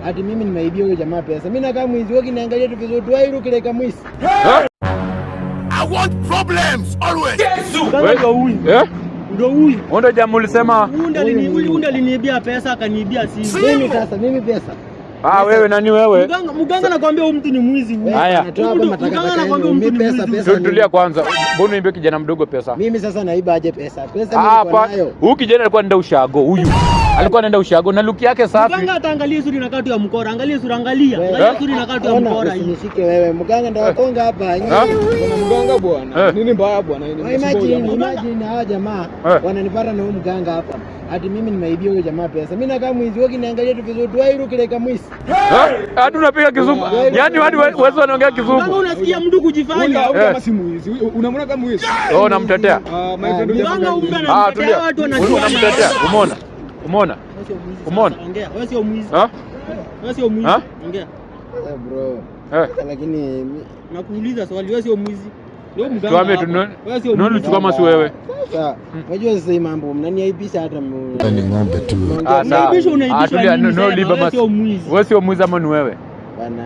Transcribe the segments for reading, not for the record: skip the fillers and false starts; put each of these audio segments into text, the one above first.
ati mimi nimeibia huyo jamaa pesa. Mimi nakaa mwizi wako niangalia tu vizuri tu airu kile kama mwizi. I want problems always. Ndio huyu. Ndio huyu. Ndio jamaa ulisema Unda aliniibia pesa akaniibia simu. Mimi pesa. Wewe nani wewe? Mganga anakuambia huyu mtu ni mwizi huyu. Haya. Mganga anakuambia mtu ni pesa. Tulia kwanza. Mbona niambie kijana mdogo pesa? Mimi sasa naiba aje pesa? Pesa niko nayo. Huyu kijana alikuwa anaenda ushago huyu. Alikuwa anaenda ushago na look yake safi. Mganga ataangalia sura na katu ya mkora. Angalia sura, angalia sura na katu ya mkora hii. Nishike wewe. Mganga ndio wakonga hapa. Kuna mganga bwana. Nini mbaya bwana? Imagine hawa jamaa wananipata na huyu mganga hapa. Ati mimi nimeibia huyo jamaa pesa. Mimi nakaa mwizi wako niangalia tu vizuri tu airu kile kama mwizi. Hadi unapiga kizungu. Yaani hadi wewe wanaongea kizungu. Mganga unasikia mtu kujifanya. Kama si mwizi. Unamwona kama mwizi. Namtetea. Mganga anatetea watu unamtetea. Umeona? Ongea. Wewe sio mwizi. Wewe sio mwizi. Ongea. Bro. Lakini nakuuliza swali, wewe sio mwizi. Ndio mganga. Wewe sio mwizi. Ndio kama si wewe. Unajua sasa hii mambo mnaniaibisha hata ni ng'ombe tu. Wewe sio mwizi ama ni wewe? Bana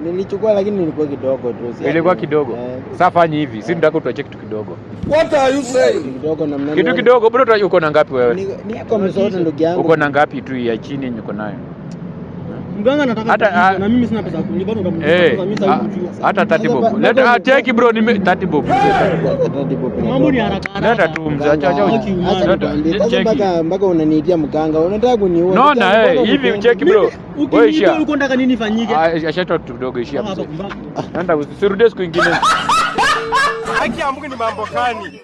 nilichukua lakini nilikuwa kidogo tu. Ilikuwa kidogo. Sasa fanya hivi, si nataka utoache kitu kidogo. What are you saying? Kidogo namna gani? Kitu kidogo bado uko na ngapi wewe? Niko msoto ndugu yangu. Uko na ngapi tu ya chini niko nayo? Mganga anataka na mimi sina pesa kuni bado utamlipa hata 30 bob. Leta cheki bro ni 30 bob. Mambo ni haraka haraka. Leta tu mzee acha mpaka unaniitia mganga. Unataka kuniua. Naona hivi cheki bro. Wewe ishia. Uko nataka nini fanyike? Ashatoa kitu kidogo ishia mzee. Nenda usirudie siku nyingine. Haki ya Mungu ni mambo gani?